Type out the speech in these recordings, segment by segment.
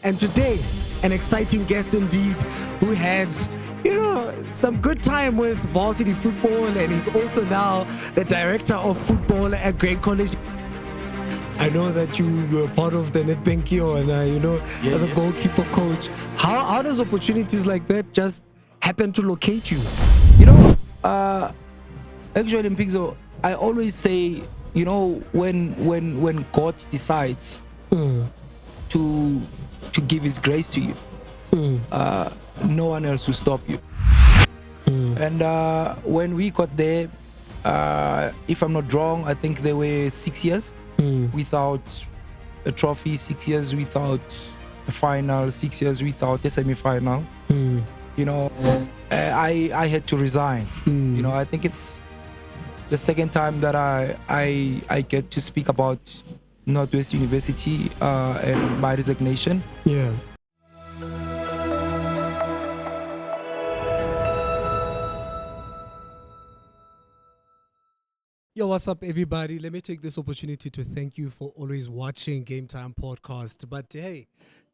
And today, an exciting guest indeed who had, some good time with varsity football, and he's also now the director of football at Great College. I know that you were part of the Nedbank Ke Yona, as a goalkeeper coach. How does opportunities like that just happen to locate you? Actually, in Pixel, I always say, when God decides to give His grace to you, no one else will stop you. And when we got there, if I'm not wrong, I think there were 6 years without a trophy, 6 years without a final, 6 years without a semi-final. I had to resign. I think it's the second time that I get to speak about Northwest University and my resignation. Yeah. Yo, what's up, everybody? Let me take this opportunity to thank you for always watching Game Time Podcast. But hey,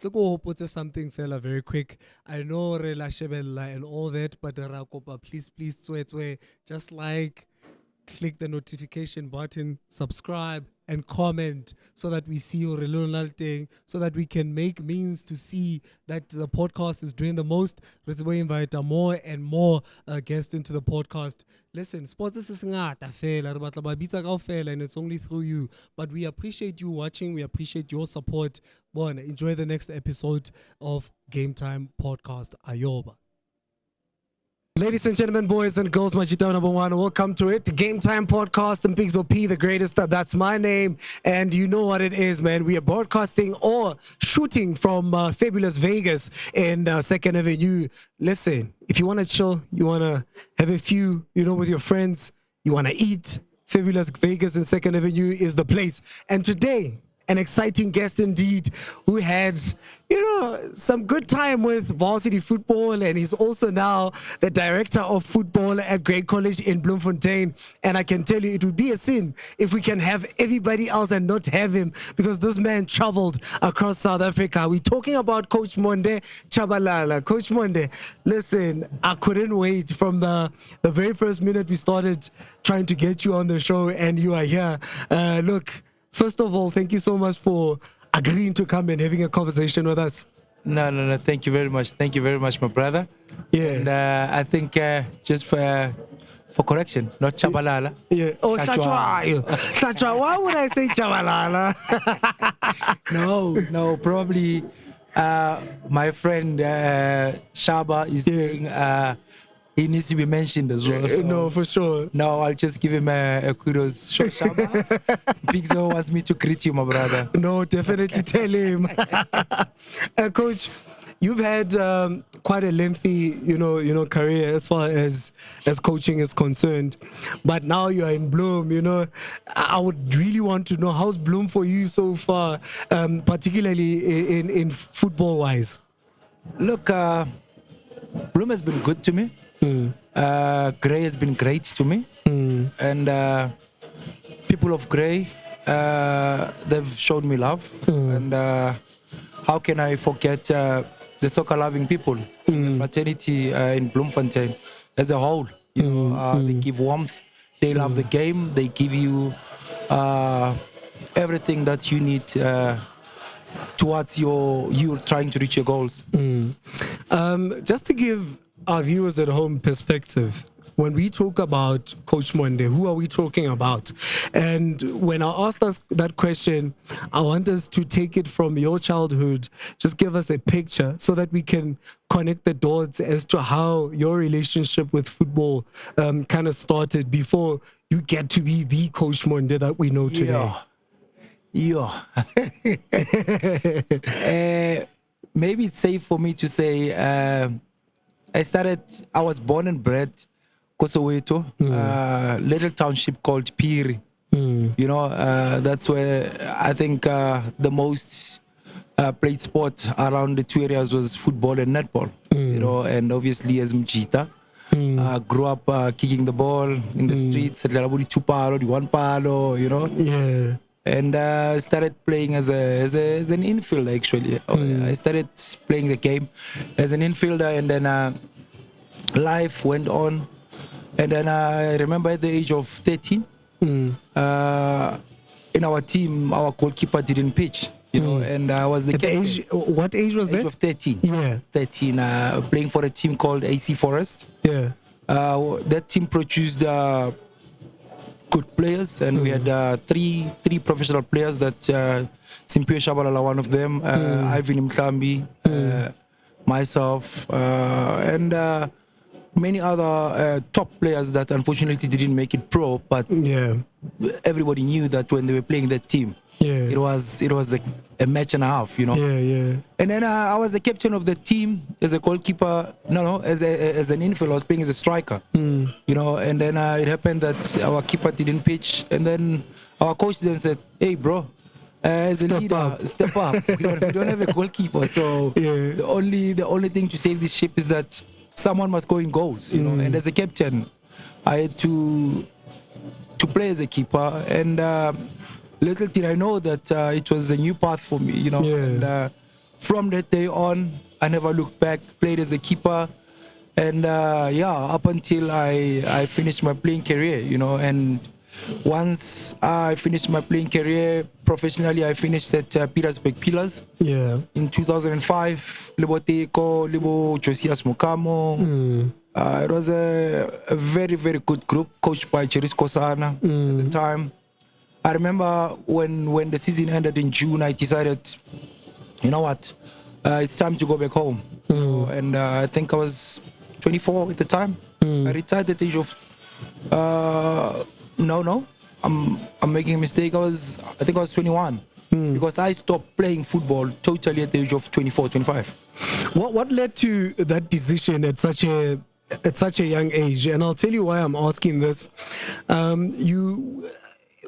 look, I hope it's something fella very quick. I know Rela Shebella and all that, but Rakopa, please, just like, click the notification button, subscribe, and comment so that we see your little thing, so that we can make means to see that the podcast is doing the most. Let's invite more and more guests into the podcast. Listen, sports is ngata fela, and it's only through you. But we appreciate you watching. We appreciate your support. Enjoy the next episode of Game Time Podcast. Ayoba. Ladies and gentlemen, boys and girls, Majita number one, welcome to it. Game Time Podcast and Pixel P, the greatest. That's my name. And you know what it is, man. We are broadcasting or shooting from fabulous Vegas in 2nd Avenue. Listen, if you want to chill, you want to have a few, with your friends, you want to eat, fabulous Vegas in 2nd Avenue is the place. And today, an exciting guest indeed who had, some good time with varsity football, and he's also now the director of football at Great College in Bloemfontein. And I can tell you, it would be a sin if we can have everybody else and not have him, because this man traveled across South Africa. We're talking about Coach Monde Chabalala. Coach Monde, listen, I couldn't wait from the very first minute we started trying to get you on the show, and you are here. Look, first of all, thank you so much for agreeing to come and having a conversation with us. No. Thank you very much. Thank you very much, my brother. Yeah. And I think just for correction, not Chabalala. Yeah. Oh, Shachwa. Why would I say Chabalala? No. Probably my friend Shaba is saying he needs to be mentioned as well. So no, for sure. No, I'll just give him a kudos. Shaba, Pixel wants me to greet you, my brother. No, definitely tell him. Coach, you've had quite a lengthy, career as far as coaching is concerned. But now you are in Bloom, I would really want to know, how's Bloom for you so far, particularly in football-wise? Look, Bloom has been good to me. Grey has been great to me, and people of Grey, they've shown me love, and how can I forget the soccer-loving people, the fraternity in Bloemfontein as a whole? They give warmth, they love the game, they give you everything that you need towards you trying to reach your goals. Just to give our viewers at home perspective, when we talk about Coach Monde, who are we talking about? And when I asked us that question, I want us to take it from your childhood, just give us a picture so that we can connect the dots as to how your relationship with football kind of started before you get to be the Coach Monde that we know today. Maybe it's safe for me to say I was born and bred Kosoweto, little township called Piri. That's where I think the most played sport around the two areas was football and netball. And obviously as Mjita, grew up kicking the ball in the streets, at Larabudi 2 palo, 1 palo, Yeah. and started playing as an infielder. Actually, I started playing the game as an infielder, and then life went on. And then I remember at the age of 13, in our team, our goalkeeper didn't pitch. And I was the At the captain. age, what age was Age that? of 13. Yeah. 13, playing for a team called AC Forest. Yeah. That team produced good players, and we had three professional players. That Simpiwe Shabalala, one of them, Ivan Mklambi, myself, and many other top players that unfortunately didn't make it pro. But everybody knew that when they were playing that team, it was a match and a half, Yeah. And then I was the captain of the team as a goalkeeper. As an infielder, I was playing as a striker. And then it happened that our keeper didn't pitch, and then our coach then said, "Hey, bro, as a leader, step up. We don't have a goalkeeper, so the only thing to save this ship is that someone must go in goals, And as a captain, I had to play as a keeper, and little did I know that it was a new path for me, And from that day on, I never looked back. Played as a keeper, and up until I finished my playing career, And once I finished my playing career professionally, I finished at Petersburg Pillars. In 2005, Liboteko, Libo Josias Mukamo. It was a very, very good group, coached by Cheris Kosana at the time. I remember when the season ended in June, I decided, you know what, it's time to go back home. And I think I was 24 at the time. I retired at the age of no, I'm making a mistake. I think I was 21 because I stopped playing football totally at the age of 24, 25. What led to that decision at such a young age? And I'll tell you why I'm asking this.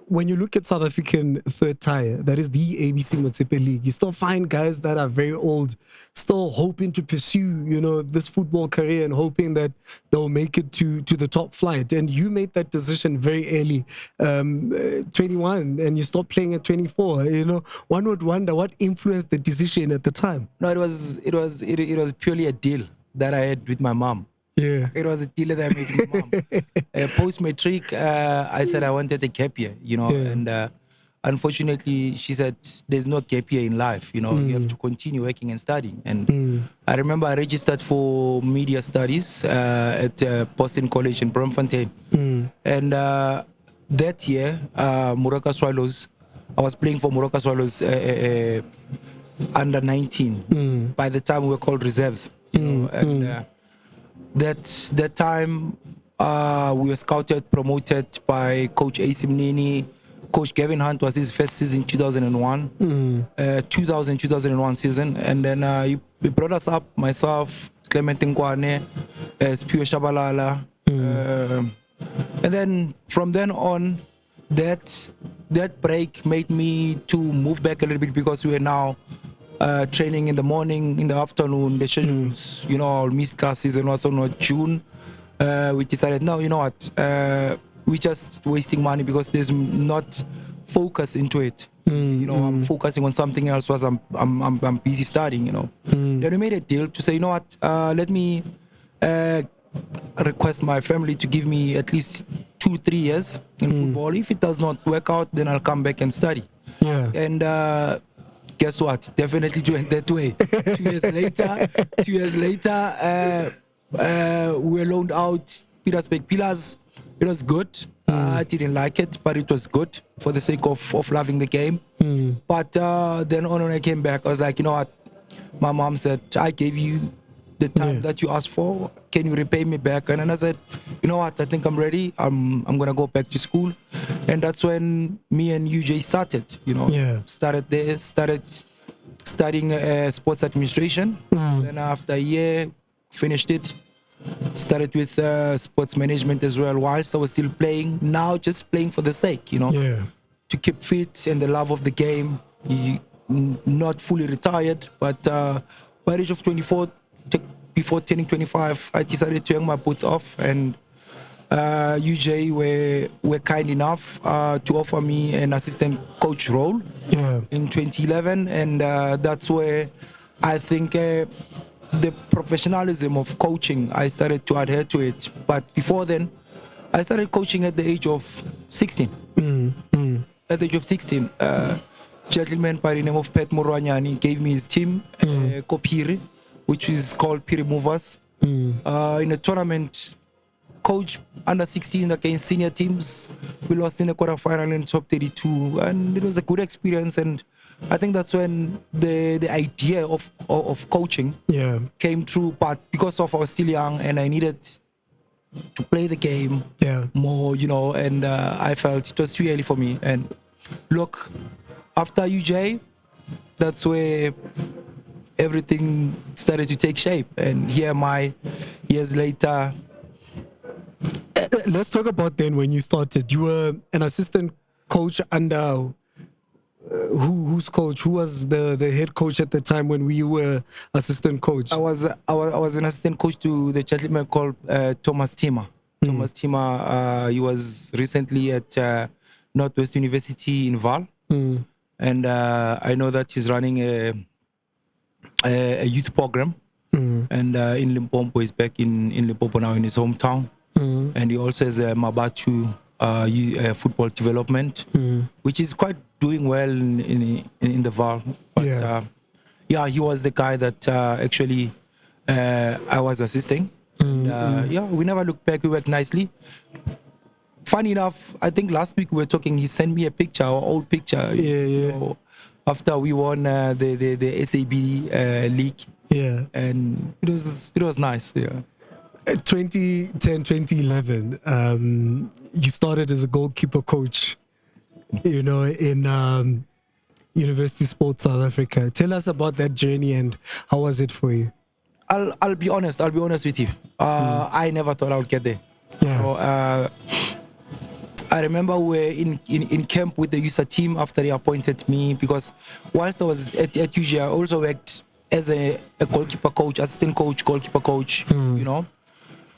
When you look at South African third tier, that is the ABC Motsepe League, you still find guys that are very old, still hoping to pursue, this football career and hoping that they'll make it to the top flight. And you made that decision very early, 21, and you stopped playing at 24. One would wonder what influenced the decision at the time. No, it was purely a deal that I had with my mom. Yeah. It was a deal that I made with my mom. Post-matric, I said I wanted a gap year, and unfortunately she said there's no gap year in life, you have to continue working and studying. And I remember I registered for media studies at Boston College in Bloemfontein. And that year, Moroka Swallows, I was playing for Moroka Swallows under 19. By the time we were called reserves, and that time we were scouted, promoted by Coach AC Mnini. Coach Gavin Hunt was his first season, 2001, 2001 season. And then he brought us up, myself, Clement Nkwane, Simpiwe Shabalala. And then from then on, that break made me to move back a little bit because we were now training in the morning, in the afternoon, the schedules, our missed classes, and also not June. We decided, no, you know what, we're just wasting money because there's not focus into it. I'm focusing on something else whilst I'm busy studying, Then we made a deal to say, you know what, let me request my family to give me at least 2-3 years in football. If it does not work out, then I'll come back and study. And guess what? Definitely went that way. 2 years later, we were loaned out Petersburg Pillars. It was good. I didn't like it, but it was good for the sake of loving the game. But then on when I came back, I was like, you know what? My mom said, I gave you the time that you asked for. Can you repay me back? And then I said, you know what? I think I'm ready. I'm gonna go back to school. And that's when me and UJ started. Started there. Started studying sports administration. Then after a year, finished it. Started with sports management as well. Whilst I was still playing, now just playing for the sake, to keep fit and the love of the game. Not fully retired, but by the age of 24, before turning 25, I decided to hang my boots off and UJ were kind enough to offer me an assistant coach role in 2011, and that's where I think the professionalism of coaching, I started to adhere to it. But before then, I started coaching at the age of 16. At the age of 16, gentleman by the name of Pet Morwanyani gave me his team, Kopiri, which is called Piri Movers, in a tournament. Coach under 16 against senior teams. We lost in the quarterfinal in top 32, and it was a good experience. And I think that's when the idea of coaching came true. But because of I was still young and I needed to play the game more, and I felt it was too early for me. And look, after UJ, that's where everything started to take shape. And here am I, years later. Let's talk about then when you started. You were an assistant coach under who's coach? Who was the head coach at the time when we were assistant coach? I was an assistant coach to the gentleman called Thomas Timmer. Thomas Timmer, he was recently at Northwest University in Vaal, and I know that he's running a youth program, and in Limpopo. He's back in Limpopo now in his hometown. And he also has a Mabatu football development, which is quite doing well in the Vaal. But he was the guy that actually I was assisting. We never looked back. We worked nicely. Funny enough, I think last week we were talking. He sent me a picture, our old picture. After we won the SAB league. And it was nice. 2010, 2011, you started as a goalkeeper coach, in University Sports South Africa. Tell us about that journey and how was it for you? I'll be honest with you. I never thought I would get there. I remember we were in camp with the USA team after they appointed me, because whilst I was at UG, I also worked as a goalkeeper coach, assistant coach, goalkeeper coach,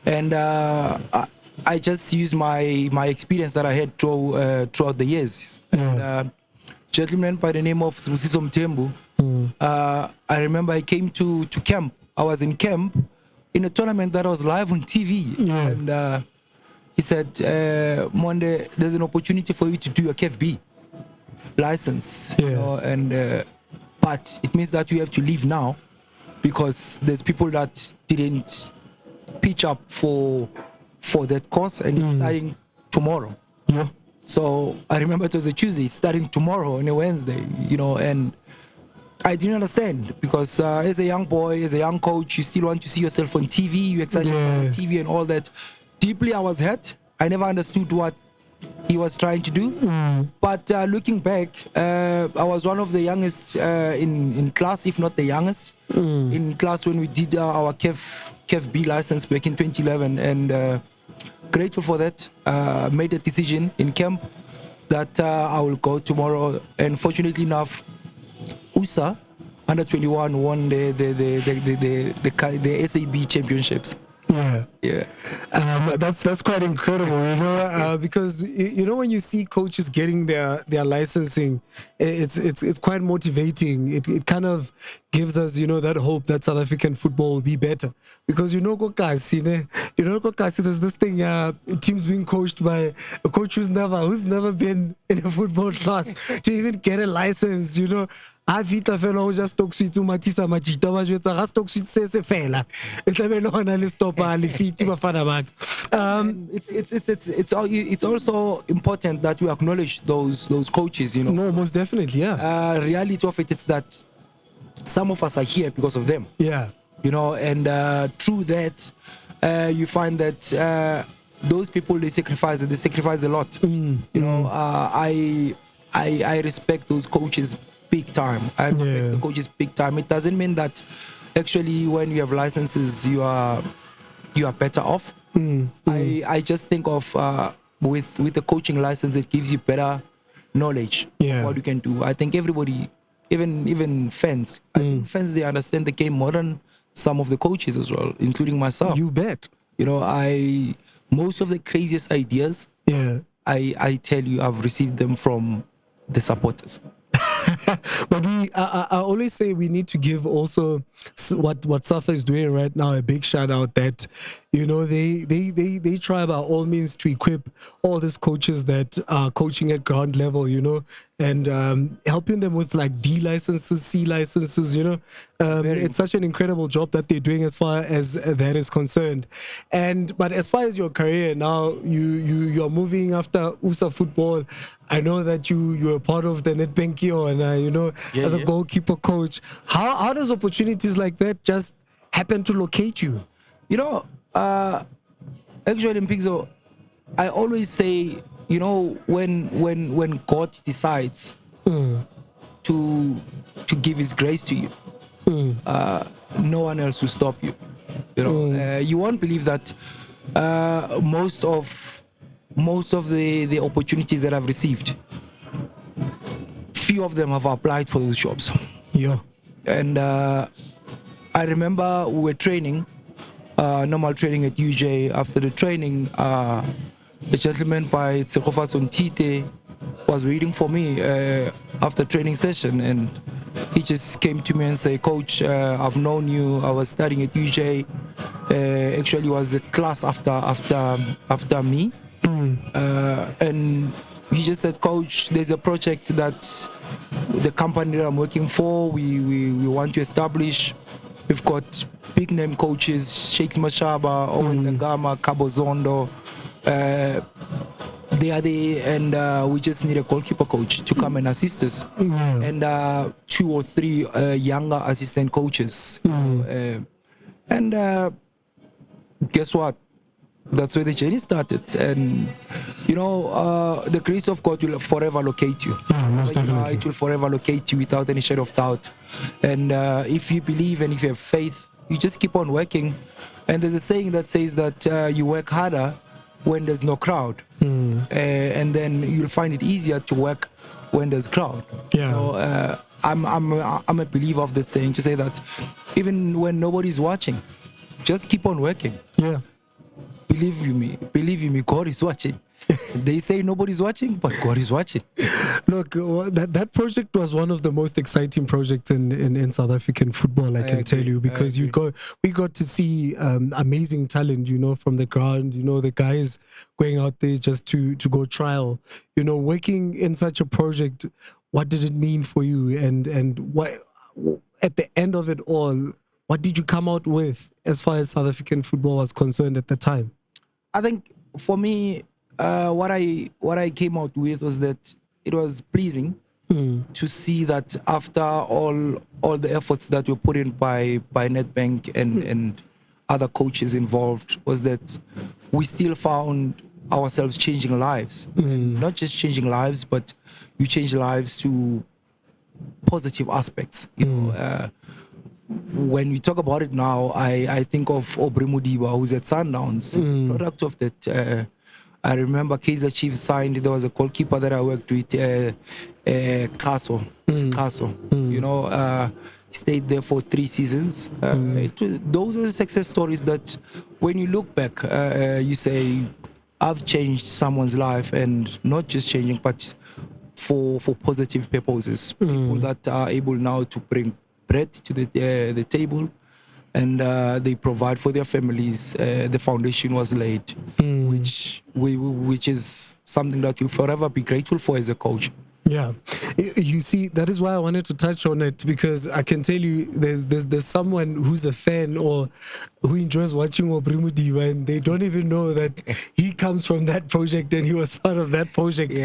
And I just used my experience that I had throughout the years. And gentleman by the name of Sibusiso Mthembu, I remember I came to camp. I was in camp in a tournament that was live on TV. And he said, Monde, there's an opportunity for you to do a KFB license. But it means that you have to leave now, because there's people that didn't pitch up for that course, and it's starting tomorrow. So I remember it was a Tuesday, it's starting tomorrow on a Wednesday, and I didn't understand, because as a young boy, as a young coach, you still want to see yourself on TV, you excited about TV and all that. Deeply I was hurt. I never understood what he was trying to do. But looking back, I was one of the youngest in class, if not the youngest, in class when we did our KFB license back in 2011. And grateful for that. Made a decision in camp that I will go tomorrow. And fortunately enough, USA under 21 won the SAB championships. That's quite incredible, because when you see coaches getting their licensing, it's quite motivating. It kind of gives us that hope that South African football will be better, because Kokasi, there's this thing, teams being coached by a coach who's never been in a football class to even get a license. A vita fela o just talk sweet to matisa majita ba jwetsa ga talk sweet se fela e tlabe le hona le stopa le fiti ba fana ba it's also important that we acknowledge those coaches. No, most definitely. Reality of it's that some of us are here because of them. And through that you find that those people, they sacrifice a lot. I respect those coaches big time. I respect the coaches big time. It doesn't mean that actually when you have licenses you are better off. I just think of with the coaching license, it gives you better knowledge of what you can do. I think everybody, even fans, I think fans, they understand the game more than some of the coaches as well, including myself. You bet. most of the craziest ideas, I tell you, I've received them from the supporters. But I always say we need to give also what Safa is doing right now a big shout out, that they try by all means to equip all these coaches that are coaching at ground level, and helping them with like D licenses, C licenses, it's such an incredible job that they're doing as far as that is concerned. But as far as your career now, you're moving after USA football. I know that you're a part of the Nedbank Ke Yona, as a goalkeeper coach. How does opportunities like that just happen to locate you? Actually, in Pixel, I always say, when God decides to give His grace to you, no one else will stop you. You won't believe that most of the opportunities that I've received, few of them have applied for those jobs. Yeah. And I remember we were training, normal training at UJ. After the training, a gentleman by Tsekofa Sontite was waiting for me after training session, and he just came to me and said, "Coach, I've known you. I was studying at UJ. Actually, it was a class after me." And he just said, "Coach, there's a project that the company that I'm working for, we want to establish. We've got big name coaches, Shakes Mashaba, Owen Ngama, Cabo Zondo. They are there, and we just need a goalkeeper coach to come and assist us, and 2 or 3 younger assistant coaches. And guess what? That's where the journey started. And the grace of God will forever locate you. Most definitely. It will forever locate you without any shadow of doubt. And if you believe and if you have faith, you just keep on working. And there's a saying that says that you work harder when there's no crowd, and then you'll find it easier to work when there's crowd. I'm a believer of that saying, to say that even when nobody's watching, just keep on working. Believe you me, God is watching. They say nobody's watching, but God is watching. Look, that project was one of the most exciting projects in South African football, I can tell you, because we got to see amazing talent, from the ground, the guys going out there just to go trial. Working in such a project, what did it mean for you? And what, at the end of it all, what did you come out with as far as South African football was concerned at the time? I think for me, what I came out with was that it was pleasing to see that after all the efforts that were put in by Nedbank and other coaches involved, was that we still found ourselves changing lives. Not just changing lives, but you change lives to positive aspects. When we talk about it now, I think of Aubrey Mudiba, who's at Sundowns. It's a product of that. I remember Kaizer Chiefs signed, there was a goalkeeper that I worked with, Kaso. Stayed there for 3 seasons. Those are the success stories that when you look back, you say, I've changed someone's life, and not just changing, but for positive purposes. People that are able now to bring bread to the table, and they provide for their families. The foundation was laid, which is something that you'll forever be grateful for as a coach. Yeah, you see, that is why I wanted to touch on it, because I can tell you there's someone who's a fan or who enjoys watching Aubrey Mudiba, and they don't even know that he comes from that project and he was part of that project.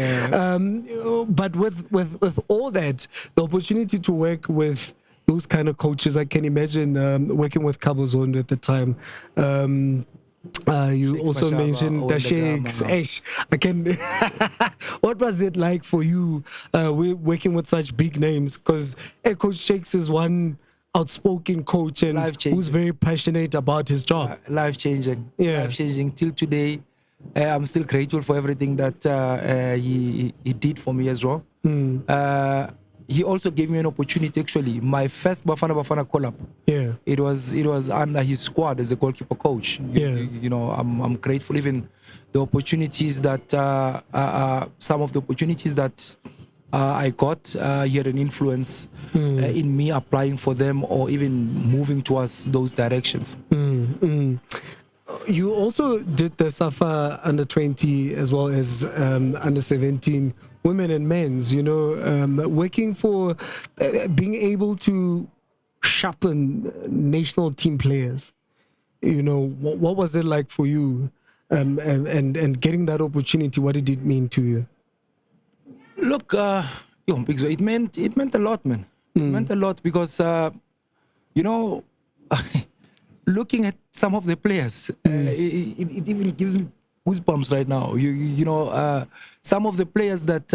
But with all that, the opportunity to work with those kind of coaches, I can imagine working with Cabo Zondo at the time. You Shakes also Mashaba, mentioned the Shakes. I can. What was it like for you working with such big names? Because Coach Shakes is one outspoken coach and who's very passionate about his job. Life-changing. Life-changing till today. I'm still grateful for everything that he did for me as well. he also gave me an opportunity. Actually, my first Bafana Bafana call-up. Yeah. It was under his squad as a goalkeeper coach. You know, I'm grateful even the opportunities that some of the opportunities that I got. He had an influence in me applying for them or even moving towards those directions. You also did the SAFA under 20 as well as under 17 women and men's, you know, working for being able to sharpen national team players. You know, what was it like for you and getting that opportunity? What did it mean to you? Look, it meant a lot, man. It meant a lot because, you know, looking at some of the players, it even gives me goosebumps right now. You know, some of the players that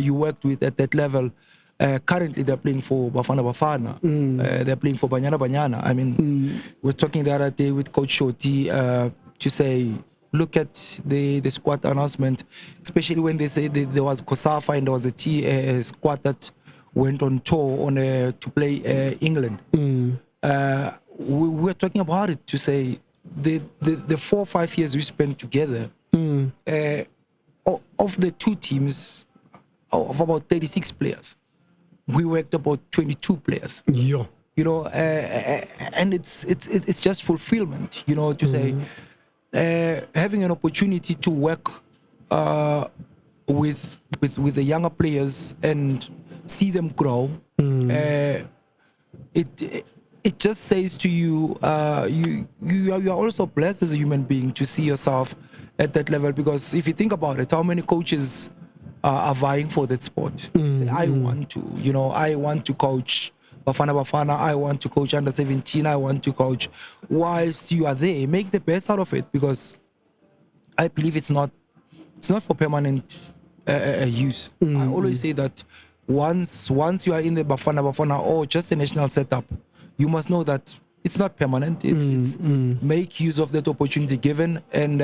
you worked with at that level, currently they're playing for Bafana Bafana. They're playing for Banyana Banyana. I mean, we're talking the other day with Coach Shoti to say, look at the squad announcement, especially when they say there was COSAFA and there was a squad that went on tour to play England. We were talking about it to say the 4 or 5 years we spent together, of the two teams, of about 36 players, we worked about 22 players. Yeah. You know, and it's just fulfillment, you know, to say having an opportunity to work with the younger players and see them grow. It just says to you, you are also blessed as a human being to see yourself at that level. Because if you think about it, how many coaches are vying for that spot? Say, I want to coach Bafana Bafana, I want to coach under 17, I want to coach. Whilst you are there, make the best out of it, because I believe it's not for permanent use. I always say that once you are in the Bafana Bafana or just the national setup, you must know that it's not permanent. It's make use of that opportunity given and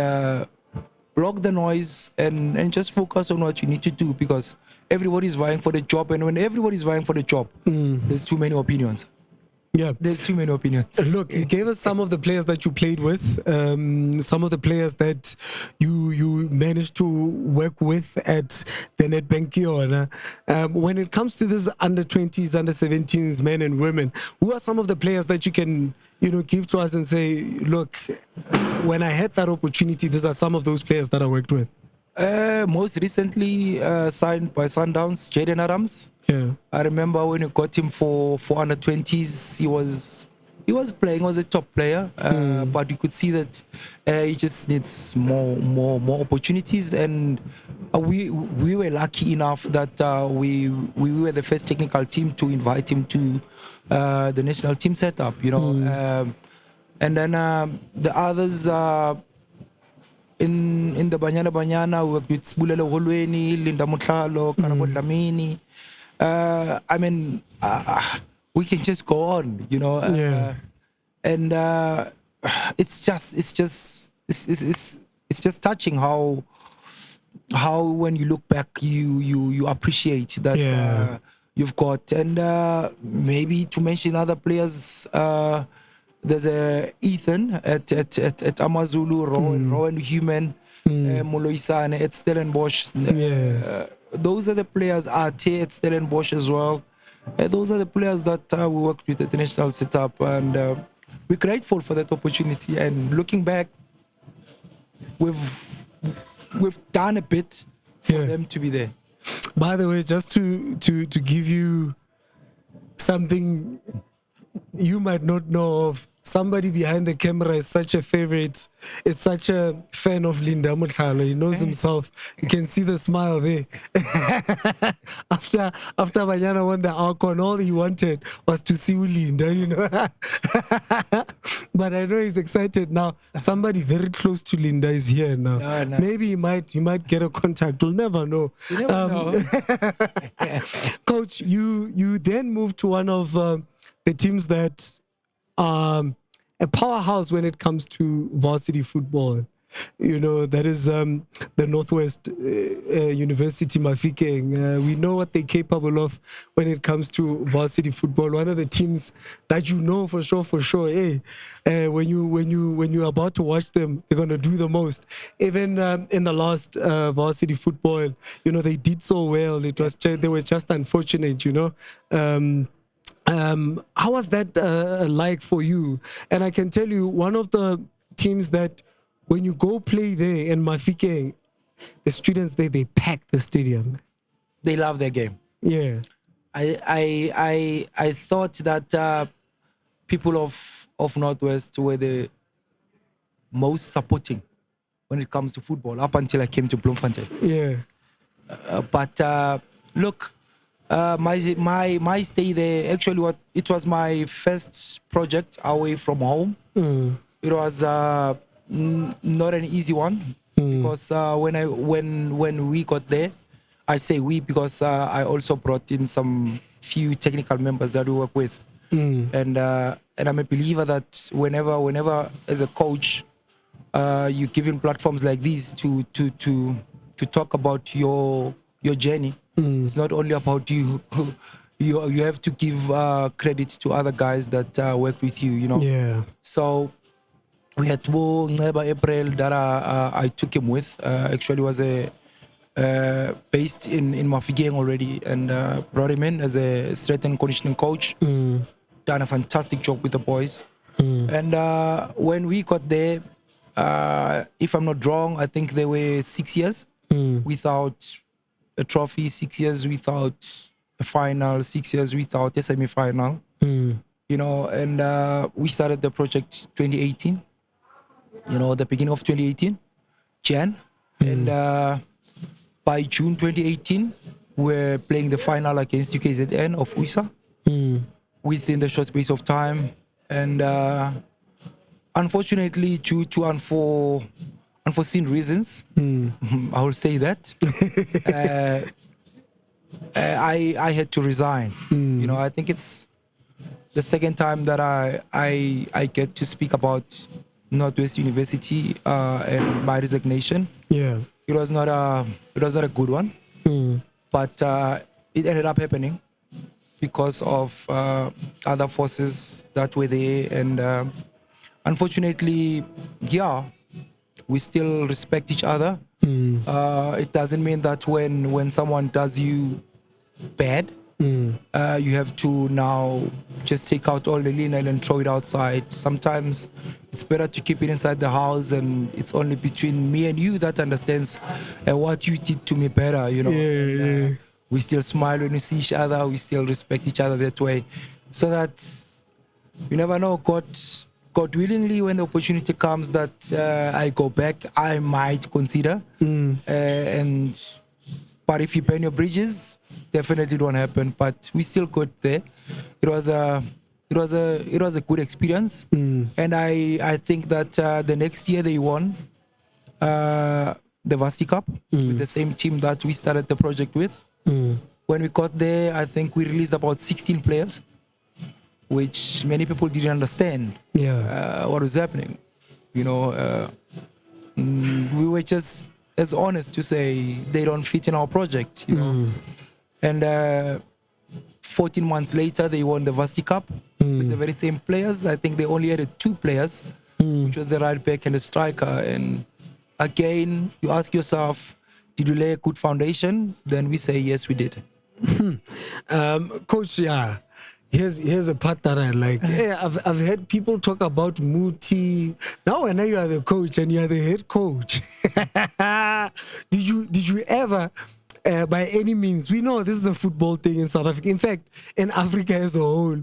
block the noise and just focus on what you need to do, because everybody's vying for the job, and when everybody's vying for the job, there's too many opinions. Yeah, there's too many opinions. Look, you gave us some of the players that you played with, some of the players that you managed to work with at the Nedbank Ke Yona. When it comes to this under 20s, under 17s, men and women, who are some of the players that you can, you know, give to us and say, look, when I had that opportunity, these are some of those players that I worked with? Most recently signed by Sundowns, Jaden Adams. Yeah, I remember when you got him for under 20s, he was playing, was a top player, but you could see that he just needs more opportunities. And we were lucky enough that we were the first technical team to invite him to the national team setup, you know. And then the others. In the Banyana, we worked with Sibulelo Holweni, Linda Motlalo, Karabo Dlamini. I mean, we can just go on, you know. And it's just touching how when you look back, you appreciate that you've got. And maybe to mention other players. There's Ethan at Amazulu, Rowan Human, Moloisane at Stellenbosch. Those are the players. Ate at Stellenbosch as well. Those are the players that we worked with at the national setup, and we're grateful for that opportunity. And looking back, we've done a bit for them to be there. By the way, just to give you something you might not know of, somebody behind the camera is such a favorite, is such a fan of Linda Motlalo. He knows himself. You can see the smile there. After Banyana won the Alcon, all he wanted was to see Linda, you know. But I know he's excited now. Somebody very close to Linda is here now. No. Maybe you might get a contact. We'll never know. You never know. Coach, you then moved to one of the teams that are a powerhouse when it comes to varsity football. You know, that is the Northwest University Mafikeng. We know what they're capable of when it comes to varsity football. One of the teams that you know for sure. Hey, when you're about to watch them, they're gonna do the most. Even in the last varsity football, you know, they did so well. It was they were just unfortunate, you know. How was that like for you? And I can tell you, one of the teams that when you go play there in Mafikeng, the students there, they pack the stadium. They love their game. Yeah. I thought that people of Northwest were the most supporting when it comes to football up until I came to Bloemfontein. Yeah. But look, my stay there, actually it was my first project away from home. It was not an easy one because when we got there, I say we because I also brought in some few technical members that we work with, and I'm a believer that whenever as a coach, you're given platforms like these to talk about your journey. It's not only about you. You have to give credit to other guys that work with you. You know. Yeah. So we had Neba April that I took him with. Actually, was based in Mafikeng already, and brought him in as a strength and conditioning coach. Done a fantastic job with the boys. And when we got there, if I'm not wrong, I think there were 6 years without a trophy, 6 years without a final, 6 years without a semi-final. You know, and we started the project 2018. You know, the beginning of 2018, Jan. And by June 2018, we're playing the final against UKZN of USA within the short space of time. And unfortunately, due to unforeseen reasons, I will say that, I had to resign. You know, I think it's the second time that I get to speak about Northwest University and my resignation. Yeah. It was not a good one, but it ended up happening because of other forces that were there, and unfortunately, yeah, we still respect each other. It doesn't mean that when someone does you bad, you have to now just take out all the linen and throw it outside. Sometimes it's better to keep it inside the house, and it's only between me and you that understands what you did to me better, you know. Yeah. We still smile when we see each other. We still respect each other that way. So that you never know, God willingly, when the opportunity comes that I go back, I might consider. But if you burn your bridges, definitely it won't happen. But we still got there. It was a good experience, and I think that the next year they won the Varsity Cup with the same team that we started the project with. When we got there, I think we released about 16 players, which many people didn't understand what was happening. You know, we were just as honest to say they don't fit in our project, you know. And 14 months later, they won the Varsity Cup with the very same players. I think they only added 2 players, which was the right back and the striker. And again, you ask yourself, did you lay a good foundation? Then we say, yes, we did. Coach, here's a part that I like. I've heard people talk about Muti. Now I know you are the coach and you are the head coach. Did you ever, by any means, we know this is a football thing in South Africa. In fact, in Africa as a whole,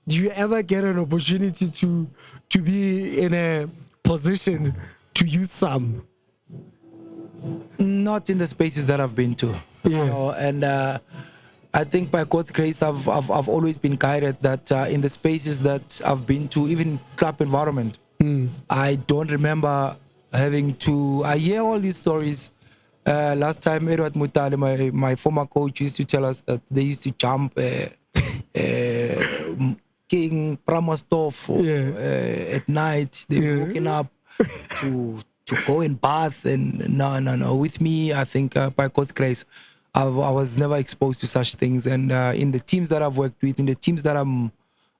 do you ever get an opportunity to be in a position to use some? Not in the spaces that I've been to. You know, and I think by God's grace, I've always been guided that in the spaces that I've been to, even club environment, I don't remember having to. I hear all these stories. Last time, Edward Mutale, my former coach, used to tell us that they used to jump King Pramastorf at night. They were waking up to to go and bath and no. With me, I think by God's grace, I was never exposed to such things. And in the teams that I've worked with, in the teams that I'm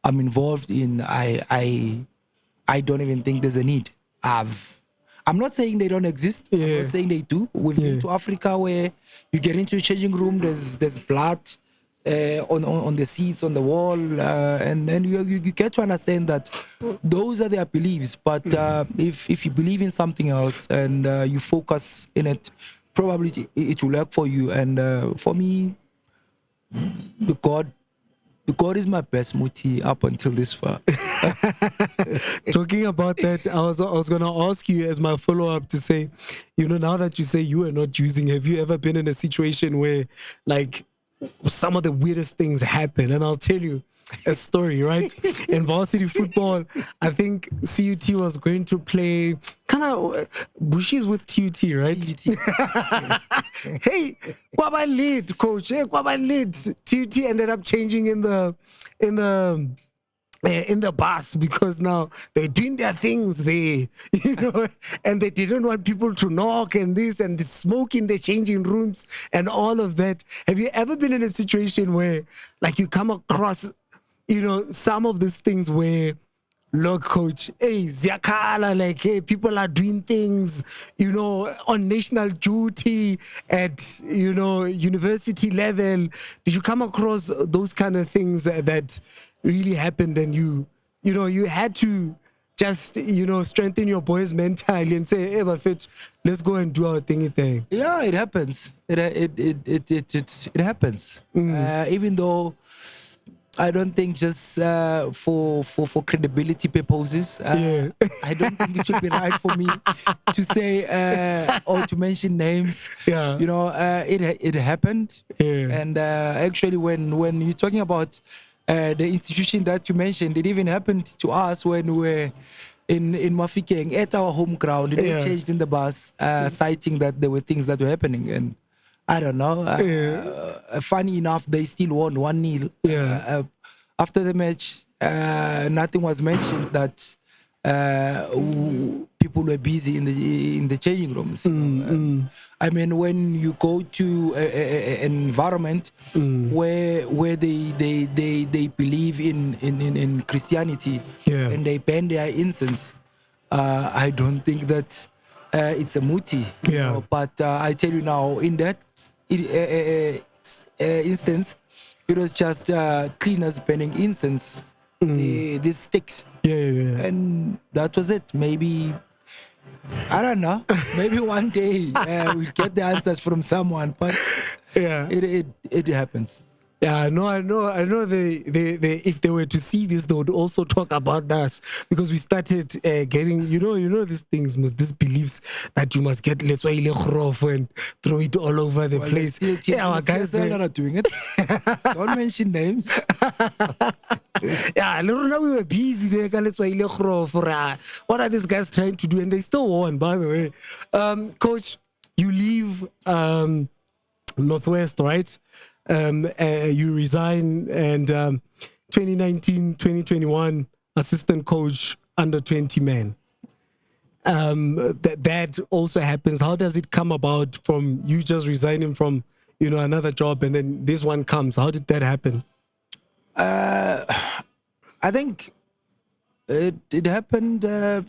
involved in, I don't even think there's a need. I'm not saying they don't exist. Yeah. I'm not saying they do. We've been to Africa where you get into a changing room, there's blood on the seats, on the wall, and then you get to understand that those are their beliefs. But if you believe in something else and you focus in it, probably it will work for you. And for me, the God is my best muti up until this far. Talking about that, I was gonna ask you as my follow-up to say, now that you say you are not using, have you ever been in a situation where like some of the weirdest things happen? And I'll tell you a story, right? In varsity football, I think CUT was going to play kind of Bushies with TUT, right? Hey, Kwaba lead, coach. Hey, Kwaba lead. TUT ended up changing in the bus because now they're doing their things there, and they didn't want people to knock and this and the smoke in the changing rooms and all of that. Have you ever been in a situation where like you come across some of these things where, look, coach, hey, Ziakala, like, hey, people are doing things, on national duty at, university level. Did you come across those kind of things that really happened and you had to just, strengthen your boys mentally and say, hey, Bafet, let's go and do our thingy thing? Yeah, it happens. It happens. Even though I don't think just for credibility purposes, I don't think it should be right for me to say or to mention names. Yeah. It happened. Yeah. And actually, when you're talking about the institution that you mentioned, it even happened to us when we were in Mafikeng at our home ground. They changed in the bus, citing that there were things that were happening. And I don't know. Funny enough, they still won 1-0. Yeah. After the match, nothing was mentioned that people were busy in the changing rooms. I mean, when you go to an environment where they believe in Christianity and they burn their incense, I don't think that it's a muti. But I tell you now, in that instance, it was just cleaners burning incense, these sticks. And that was it. Maybe, I don't know, maybe one day we'll get the answers from someone, but it happens. Yeah, I know. They if they were to see this, they would also talk about us because we started getting, these things, these beliefs that you must get let's and throw it all over the place. Our guys are not doing it. Don't mention names. Yeah, now we were busy there. What are these guys trying to do? And they still won, by the way. Coach, you leave Northwest, right? You resign, and 2019, 2021, assistant coach under 20 men. That also happens. How does it come about from you just resigning from, another job and then this one comes? How did that happen? I think it happened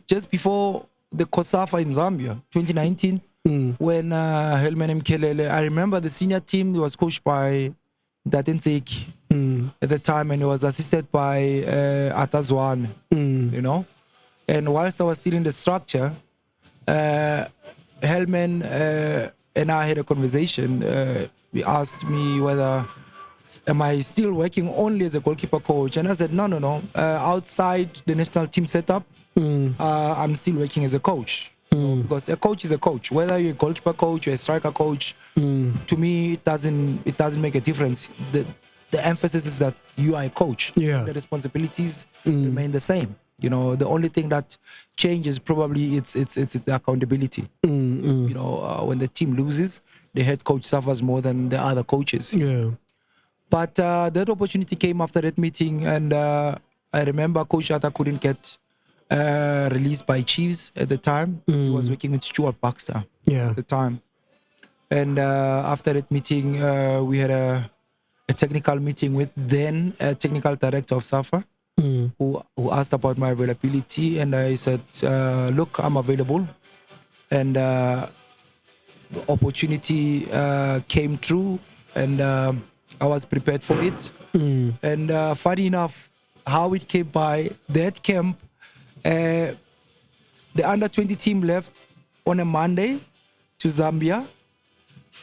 just before the COSAFA in Zambia, 2019. When Helman Mkelele, I remember the senior team was coached by Datensek at the time, and he was assisted by Atazwan, And whilst I was still in the structure, Helman and I had a conversation. He asked me whether am I still working only as a goalkeeper coach, and I said no. Outside the national team setup, I'm still working as a coach. Because a coach is a coach. Whether you're a goalkeeper coach or a striker coach, to me it doesn't make a difference. The emphasis is that you are a coach. The responsibilities remain the same. The only thing that changes probably it's the accountability. When the team loses, the head coach suffers more than the other coaches. But that opportunity came after that meeting, and I remember Coach Atta couldn't get released by Chiefs at the time. He was working with Stuart Baxter at the time. And after that meeting, we had a technical meeting with then technical director of SAFA, who asked about my availability. And I said, look, I'm available. And the opportunity came through, and I was prepared for it. And funny enough, how it came by, that camp, the under-20 team left on a Monday to Zambia,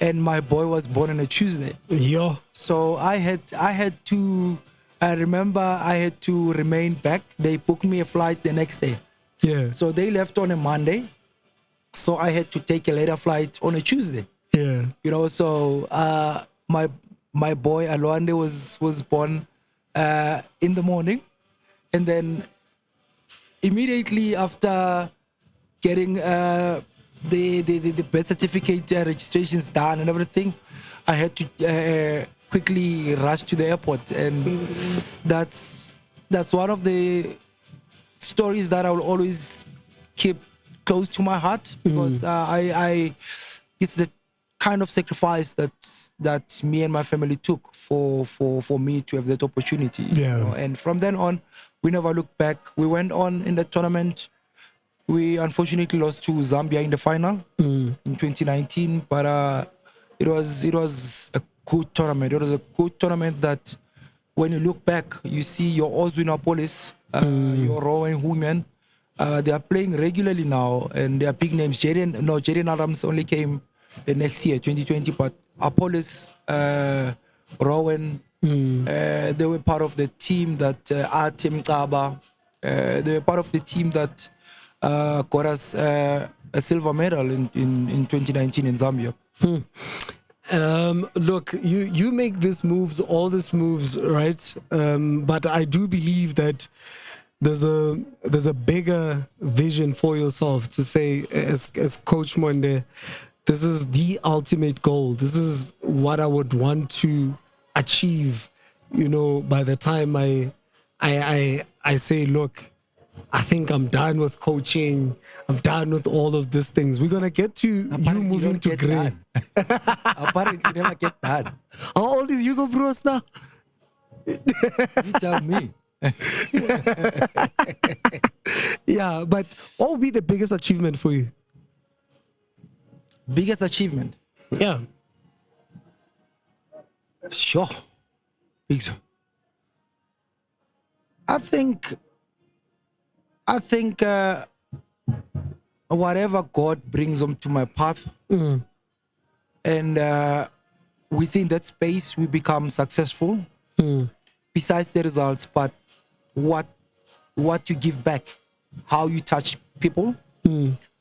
and my boy was born on a Tuesday. Yeah. So I remember I had to remain back. They booked me a flight the next day. Yeah. So they left on a Monday. So I had to take a later flight on a Tuesday. Yeah. You know, so my boy Alwande was born in the morning, and then immediately after getting the birth certificate registrations done and everything, I had to quickly rush to the airport, and that's one of the stories that I will always keep close to my heart, because it's the kind of sacrifice that me and my family took for me to have that opportunity. Yeah. You know? And from then on, we never looked back. We went on in the tournament. We unfortunately lost to Zambia in the final in 2019, but it was a good tournament. It was a good tournament that, when you look back, you see your Ozwina Police, your Rowan women. They are playing regularly now, and they are big names. Jaden Adams only came the next year, 2020, but Apollos, Rowan, they were part of the team that Artem Kaba, they were part of the team that got us a silver medal in 2019 in Zambia. Look, you make all these moves, right? But I do believe that there's a bigger vision for yourself to say, as Coach Monde, this is the ultimate goal. This is what I would want to achieve. You know, by the time I say, look, I think I'm done with coaching. I'm done with all of these things. We're gonna get to you moving to Grey. Apparently, never get done. How old is Hugo Bros now? You tell me. Yeah, but what would be the biggest achievement for you? Biggest achievement? Yeah. Sure. I think whatever God brings onto my path, and within that space we become successful. Besides the results, but what you give back, how you touch people,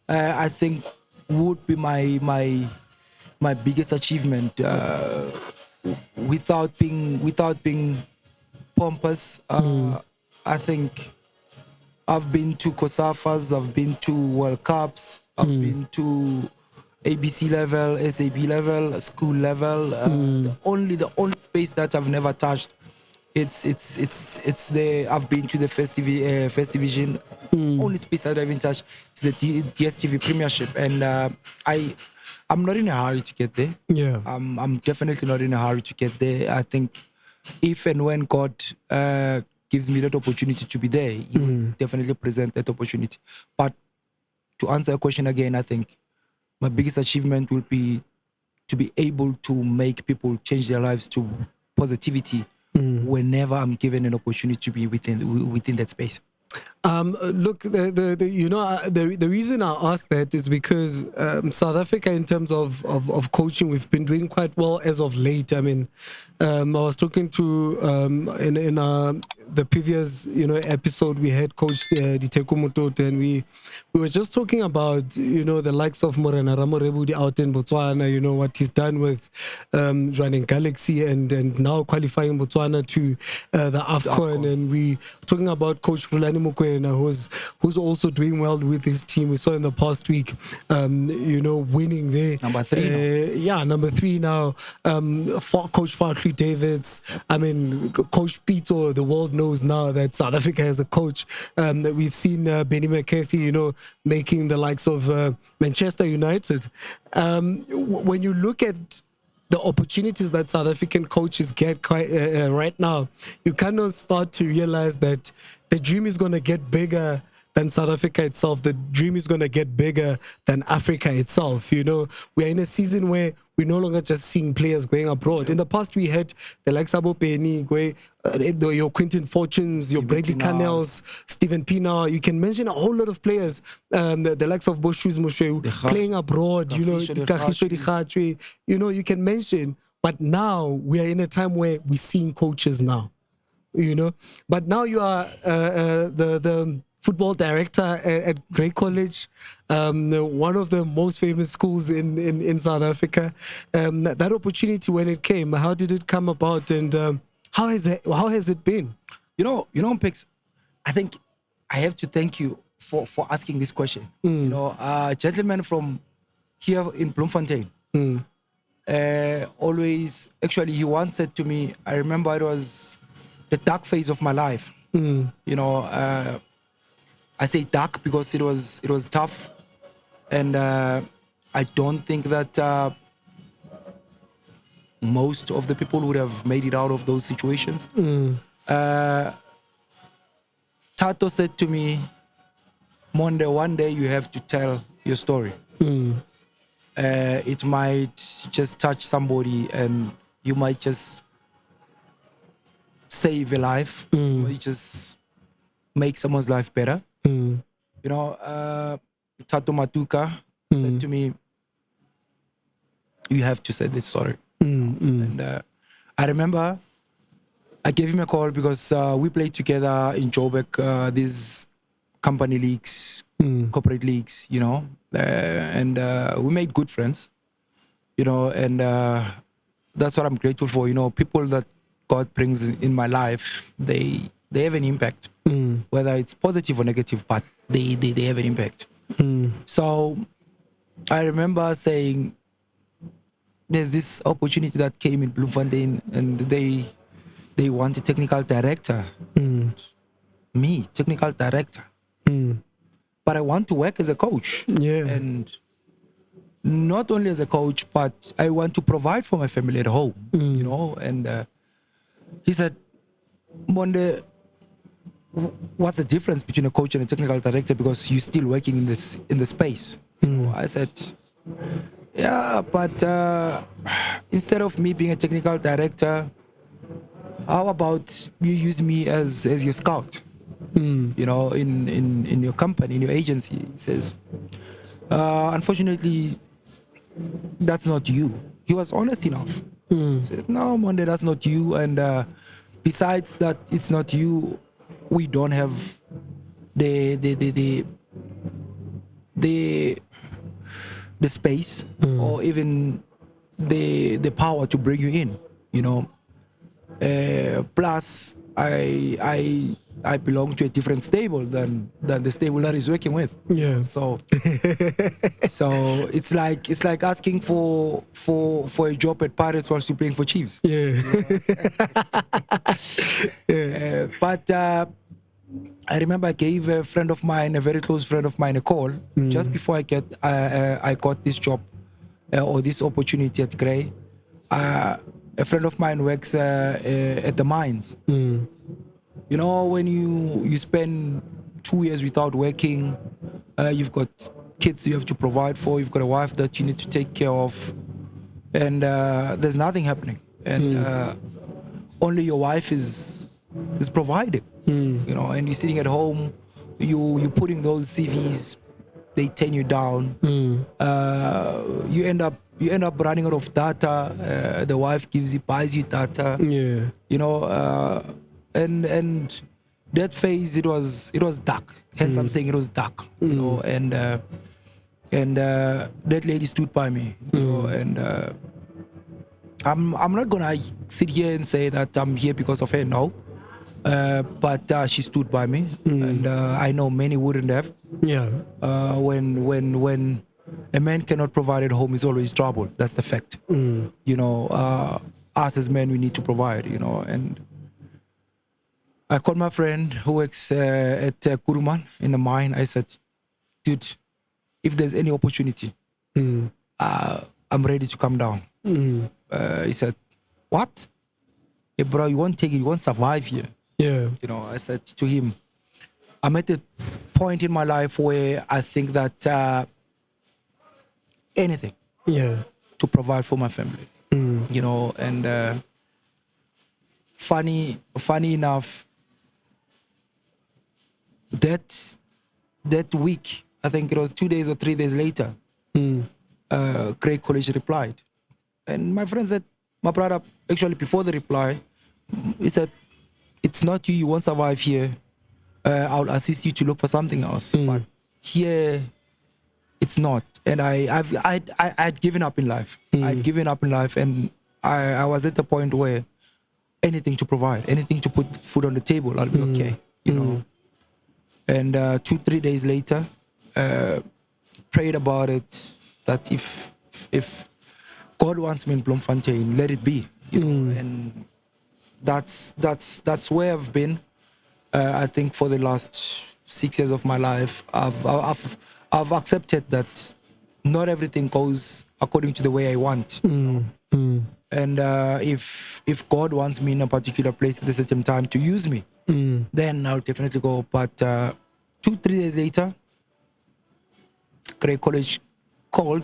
I think would be my biggest achievement. Without being pompous, I think I've been to COSAFAs, I've been to World Cups, I've been to ABC level, SAB level, school level. The only space that I've never touched, it's the I've been to the first division. Only space that I haven't touched is the DSTV Premiership, and I'm not in a hurry to get there. Yeah. I'm definitely not in a hurry to get there. I think if and when God gives me that opportunity to be there, He will definitely present that opportunity. But to answer your question again, I think my biggest achievement will be to be able to make people change their lives to positivity whenever I'm given an opportunity to be within that space. Look, the reason I asked that is because South Africa, in terms of coaching, we've been doing quite well as of late. I mean, I was talking to in the previous episode, we had Coach Diteko Motote, and we were just talking about the likes of Morena Ramorebudi out in Botswana. What he's done with joining Galaxy and now qualifying Botswana to the AFCON, and we talking about Coach Rulani Mokoena, who's also doing well with his team. We saw in the past week, winning there. Number 3 now. Number 3 now. Coach Farkley Davids. I mean, Coach Pito, the world knows now that South Africa has a coach. That we've seen Benny McCarthy, making the likes of Manchester United. When you look at the opportunities that South African coaches get right now, you kind of start to realize that the dream is going to get bigger than South Africa itself. The dream is going to get bigger than Africa itself. We are in a season where we're no longer just seeing players going abroad. In the past, we had the likes of Penny, your Quentin Fortunes, your Bradley Cannells, Steven Pienaar. You can mention a whole lot of players, the likes of Boshus Moshe playing abroad, you can mention. But now we are in a time where we're seeing coaches now, But now you are the football director at Grey College, one of the most famous schools in South Africa. That opportunity, when it came, how did it come about, and how has it been? Pix, I think I have to thank you for asking this question. A gentleman from here in Bloemfontein, always, actually, he once said to me, I remember it was the dark phase of my life. I say dark because it was tough, and I don't think that most of the people would have made it out of those situations. Tato said to me, Monde, one day you have to tell your story. It might just touch somebody, and you might just save a life. You might just make someone's life better. Tato Matuka said to me, you have to say this story. And I remember I gave him a call because we played together in Joburg, these company leagues, corporate leagues, and we made good friends, and that's what I'm grateful for. People that God brings in my life, they have an impact, whether it's positive or negative, but they have an impact. So I remember saying, there's this opportunity that came in Bloemfontein, and they want a technical director. Me, technical director. But I want to work as a coach. And not only as a coach, but I want to provide for my family at home, and he said, Monde, what's the difference between a coach and a technical director, because you're still working in the space? I said, yeah, but instead of me being a technical director, how about you use me as your scout? In your company, in your agency. He says, unfortunately, that's not you. He was honest enough. He said, no, Monde, that's not you. And besides that, it's not you. We don't have the space or even the power to bring you in. Plus, I belong to a different stable than the stable that he's working with. Yeah. So it's like asking for a job at Pirates while you're playing for Chiefs. Yeah. But I remember I gave a friend of mine, a very close friend of mine, a call just before I got this job or this opportunity at Grey. A friend of mine works at the mines. When you spend 2 years without working, you've got kids you have to provide for, you've got a wife that you need to take care of, and there's nothing happening. And only your wife is providing, and you're sitting at home, you putting those CVs, they turn you down. You end up running out of data. The wife buys you data. And that phase, it was dark. Hence, I'm saying it was dark. And that lady stood by me. And I'm not gonna sit here and say that I'm here because of her. No, but she stood by me, and I know many wouldn't have. Yeah. When a man cannot provide at home, is always trouble. That's the fact. Us as men, we need to provide. And I called my friend who works at Kuruman in the mine. I said, dude, if there's any opportunity, I'm ready to come down. He said, what? Hey, bro, you won't take it. You won't survive here. Yeah. You know, I said to him, I'm at a point in my life where I think that anything to provide for my family. You know, and funny enough, that week, I think it was 2 days or 3 days later, Craig College replied. And my friend said, my brother, actually before the reply, he said, it's not you, you won't survive here. I'll assist you to look for something else. But here, it's not. And I'd given up in life. I'd given up in life, and I was at the point where anything to provide, anything to put food on the table, I'll be okay, you know. And 2-3 days later, prayed about it, that if God wants me in Bloemfontein, let it be, you know. And that's where I've been. I think for the last 6 years of my life, I've accepted that not everything goes according to the way I want. You know? And if God wants me in a particular place at a certain time to use me, then I'll definitely go. But 2-3 days later, Craig College called.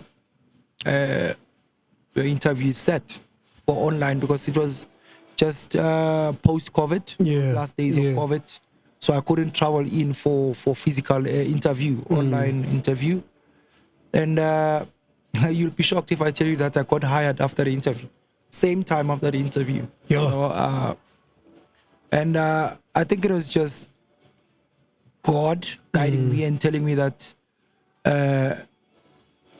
The interview set for online because it was just post-COVID, last days of COVID. So I couldn't travel in for physical interview, online interview. And you'll be shocked if I tell you that I got hired after the interview. Same time after the interview. You know, and I think it was just God guiding me and telling me that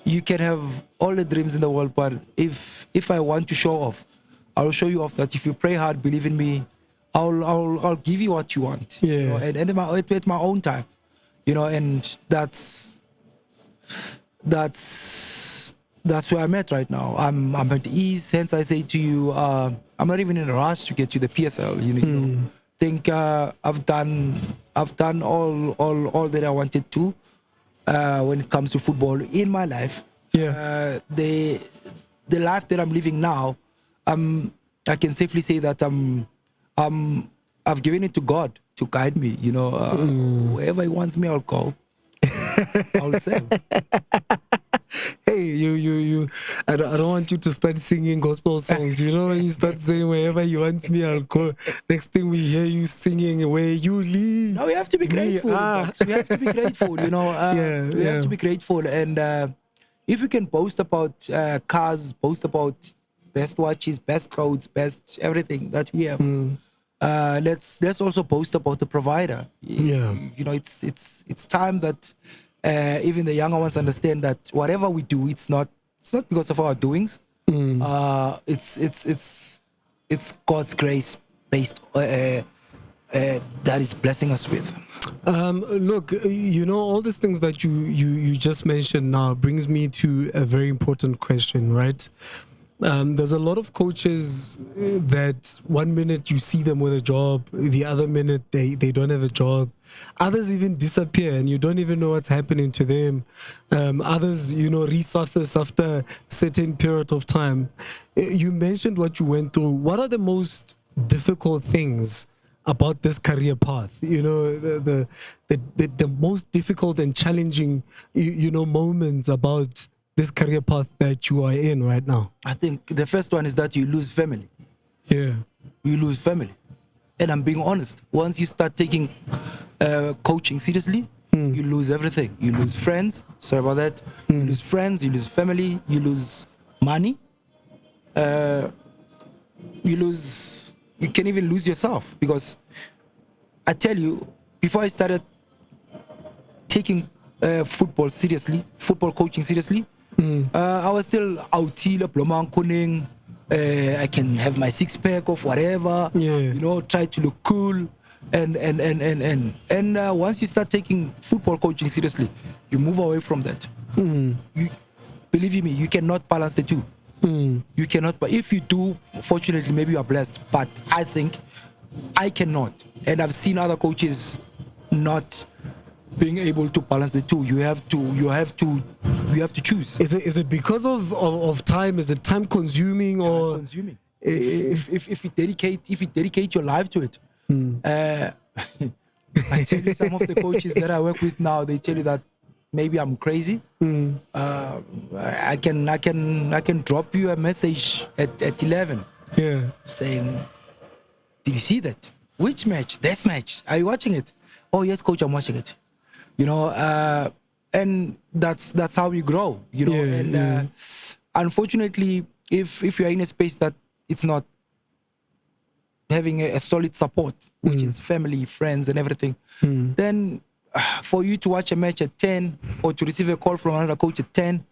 you can have all the dreams in the world, but if I want to show off, I'll show you off that if you pray hard, believe in me, I'll give you what you want. You know, and at my own time, you know, and that's where I'm at right now. I'm at ease. Hence, I say to you, I'm not even in a rush to get to the PSL. You know, think I've done all that I wanted to when it comes to football in my life. The life that I'm living now, I can safely say that I've given it to God to guide me. You know, wherever He wants me, I'll go. I'll serve. Hey, you! I don't want you to start singing gospel songs. You know, when you start saying wherever you want me, I'll go. Next thing we hear you singing where you lead. No, we have to be grateful. We have to be grateful. You know, we have to be grateful. And if we can boast about cars, boast about best watches, best roads, best everything that we have, let's also boast about the provider. You know, it's time that. Even the younger ones understand that whatever we do, it's not because of our doings. It's God's grace based that is blessing us with. Look, you know, all these things that you just mentioned now brings me to a very important question, right? There's a lot of coaches that 1 minute you see them with a job, the other minute they don't have a job. Others even disappear and you don't even know what's happening to them. Others, you know, resurface after a certain period of time. You mentioned what you went through. What are the most difficult things about this career path? You know, the most difficult and challenging, you know, moments about this career path that you are in right now? I think the first one is that you lose family. You lose family. And I'm being honest. Once you start taking coaching seriously, you lose everything. You lose friends. Sorry about that. You lose friends. You lose family. You lose money. You can even lose yourself. Because I tell you, before I started taking football coaching seriously, I was still out here, Blomang Kuning. I can have my 6-pack of whatever, you know, try to look cool. And once you start taking football coaching seriously, you move away from that. You, believe me, you cannot balance the two. You cannot, but if you do, fortunately, maybe you are blessed. But I think I cannot, and I've seen other coaches not being able to balance the two. You have to choose. Is it because of time? Is it time consuming or Consuming? If you dedicate your life to it. I tell you, some of the coaches that I work with now, they tell you that maybe I'm crazy. I can drop you a message at 11. Yeah. Saying, did you see that? Which match? This match. Are you watching it? Oh yes, coach, I'm watching it. You know, and that's how we grow. You know, and unfortunately, if you are in a space that it's not having a solid support, which is family, friends, and everything, then for you to watch a match at 10 or to receive a call from another coach at 10,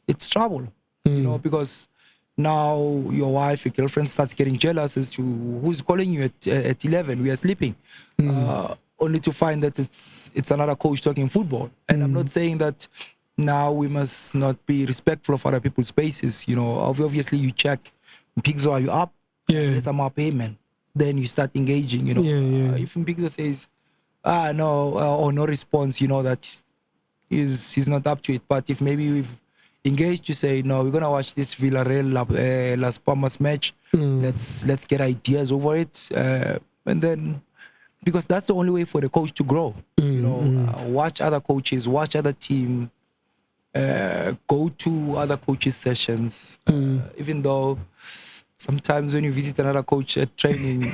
it's trouble. You know, because now your wife, your girlfriend starts getting jealous as to who's calling you at 11. We are sleeping, only to find that it's another coach talking football. And I'm not saying that now we must not be respectful of other people's spaces. You know, obviously you check, Pigzo, are you up? Yes, I'm up, amen. Then you start engaging. You know, if Pigzo says, no, or no response, you know that he's not up to it. But if maybe we've engaged to say, no, we're gonna watch this Villarreal Las Palmas match. Let's get ideas over it, and then because that's the only way for the coach to grow. You know, watch other coaches, watch other team, go to other coaches' sessions. Even though sometimes when you visit another coach at training,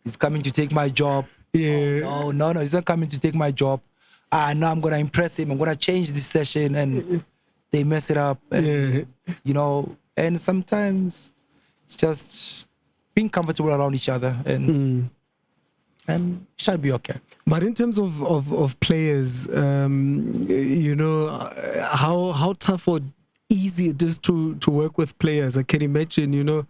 he's coming to take my job. Oh, no, he's not coming to take my job. No, I'm gonna impress him. I'm gonna change this session, and they mess it up. And, you know, and sometimes it's just being comfortable around each other, and it shall be okay. But in terms of players, you know, how tough or easy it is to work with players. I can imagine, you know,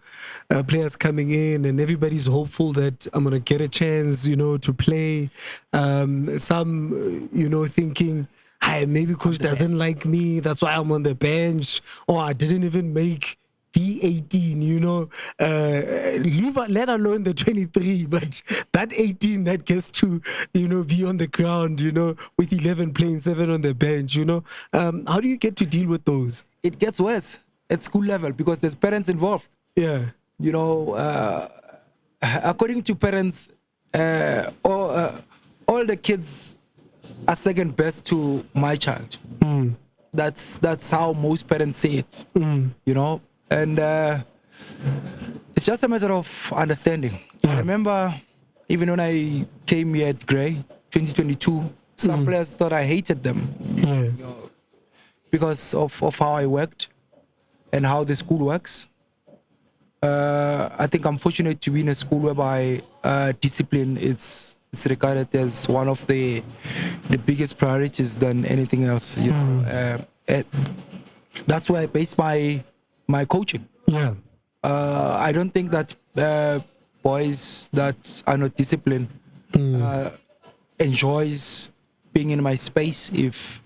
players coming in and everybody's hopeful that I'm going to get a chance, you know, to play. Some, you know, thinking, hey, maybe coach doesn't like me, that's why I'm on the bench, or I didn't even make the 18, you know, let alone the 23, but that 18 that gets to, you know, be on the ground, you know, with 11 playing 7 on the bench, you know. How do you get to deal with those? It gets worse at school level because there's parents involved. Yeah. You know, according to parents, all the kids are second best to my child. That's how most parents say it. You know, and it's just a matter of understanding. I remember even when I came here at Grey 2022, some players thought I hated them. You know, because of how I worked and how the school works. I think I'm fortunate to be in a school whereby discipline is regarded as one of the biggest priorities than anything else. You know, that's where I base my coaching. I don't think that boys that are not disciplined enjoys being in my space if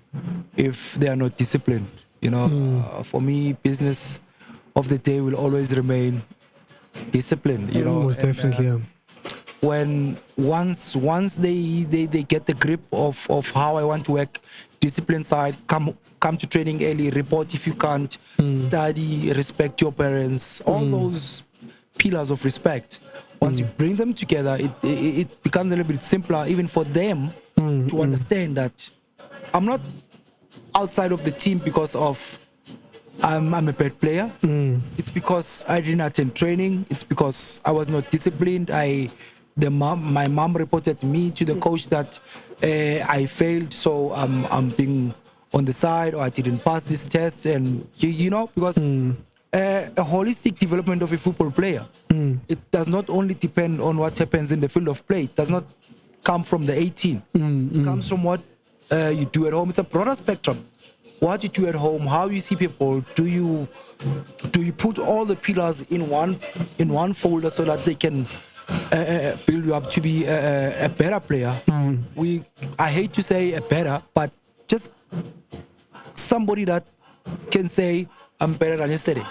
they are not disciplined. You know, for me, business of the day will always remain disciplined. You know, most definitely. When once they get the grip of how I want to work, discipline side, come to training early, report if you can't, study, respect your parents, all those pillars of respect. Once you bring them together, it becomes a little bit simpler even for them to understand that I'm not outside of the team because of I'm a bad player. It's because I didn't attend training. It's because I was not disciplined. My mom reported me to the coach that I failed, so I'm being on the side, or I didn't pass this test, and you know, because a holistic development of a football player, it does not only depend on what happens in the field of play. It does not come from the 18. It comes from what you do at home. It's a broader spectrum. What you do at home, how you see people. Do you put all the pillars in one folder so that they can build you up to be a better player? I hate to say a better, but just somebody that can say I'm better than yesterday.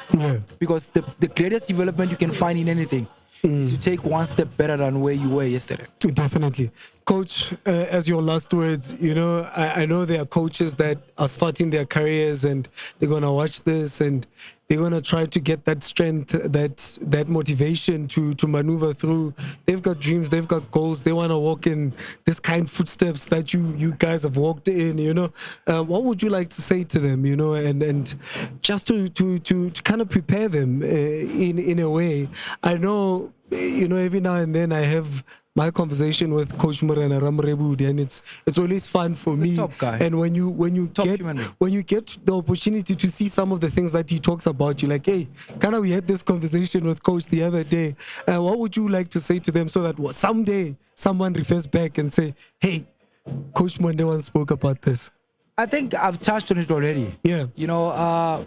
Because the greatest development you can find in anything is to take one step better than where you were yesterday. Definitely. Coach, as your last words, you know, I know there are coaches that are starting their careers and they're going to watch this and they're going to try to get that strength, that motivation to maneuver through. They've got dreams, they've got goals. They want to walk in this kind of footsteps that you guys have walked in, you know. What would you like to say to them, you know, and just to kind of prepare them in a way? I know, you know, every now and then I have my conversation with Coach Morena Ramrebudi, and it's always fun for me. Top guy. And when you get the opportunity to see some of the things that he talks about, you're like, hey, kind of we had this conversation with Coach the other day. What would you like to say to them so that someday someone refers back and say, hey, Coach Monde once spoke about this? I think I've touched on it already. Yeah. You know,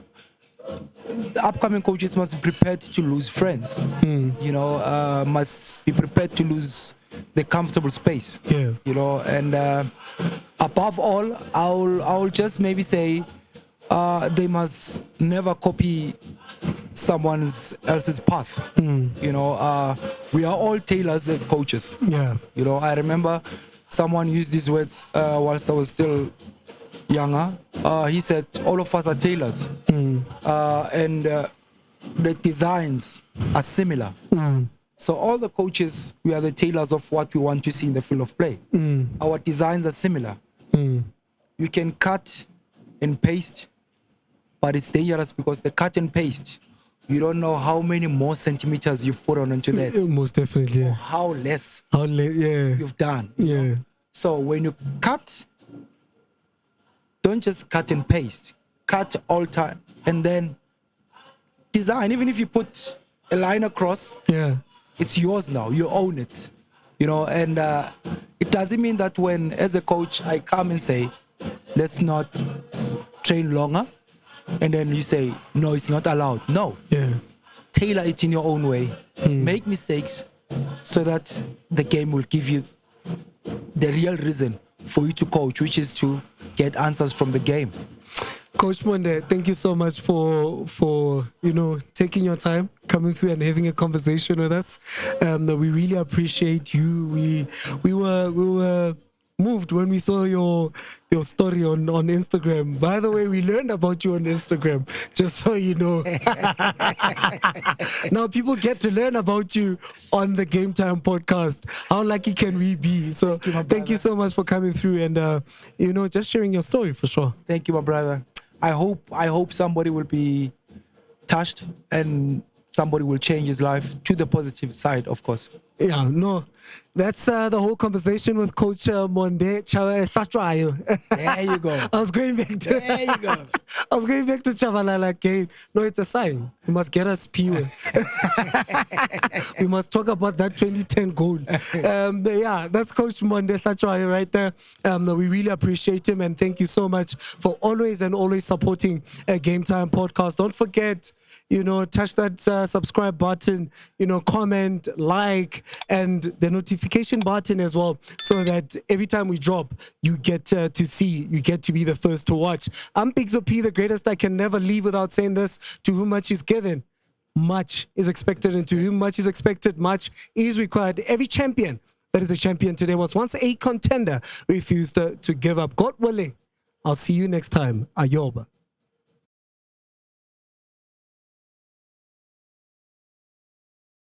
the upcoming coaches must be prepared to lose friends. You know, must be prepared to lose the comfortable space. Yeah. You know, and above all, I'll just maybe say they must never copy someone else's path. You know, we are all tailors as coaches. Yeah. You know, I remember someone used these words whilst I was still younger. He said, all of us are tailors. And the designs are similar. So all the coaches, we are the tailors of what we want to see in the field of play. Our designs are similar. You can cut and paste, but it's dangerous because the cut and paste, you don't know how many more centimeters you've put on into that. Most definitely. Yeah. How less Yeah. you've done. Yeah. So when you cut, don't just cut and paste. Cut, alter, and then design. Even if you put a line across, Yeah. it's yours now. You own it. You know, and it doesn't mean that when, as a coach, I come and say, let's not train longer, and then you say, no, it's not allowed. No. Yeah. Tailor it in your own way. Make mistakes so that the game will give you the real reason for you to coach, which is to get answers from the game. Coach Monde, thank you so much for you know, taking your time, coming through and having a conversation with us. We really appreciate you. We were moved when we saw your story on Instagram. By the way, we learned about you on Instagram, just so you know. Now people get to learn about you on the Game Time podcast. How lucky can we be? So thank you so much for coming through and you know, just sharing your story for sure. Thank you, my brother. I hope somebody will be touched and somebody will change his life to the positive side, of course. Yeah, no, that's the whole conversation with Coach Monde. There you go. I was going back to There you go. I was going back to Chavalala again. No, it's a sign. You must get us Piwe. We must talk about that 2010 goal. Yeah, that's Coach Monde Sachwayo right there. We really appreciate him and thank you so much for always supporting Game Time Podcast. Don't forget, you know, touch that subscribe button, you know, comment, like, and the notification button as well, so that every time we drop, you get to see, you get to be the first to watch. I'm Big P, the greatest. I can never leave without saying this: to whom much is given, much is expected, and to whom much is expected, much is required. Every champion that is a champion today was once a contender, refused to give up. God willing, I'll see you next time. Ayoba.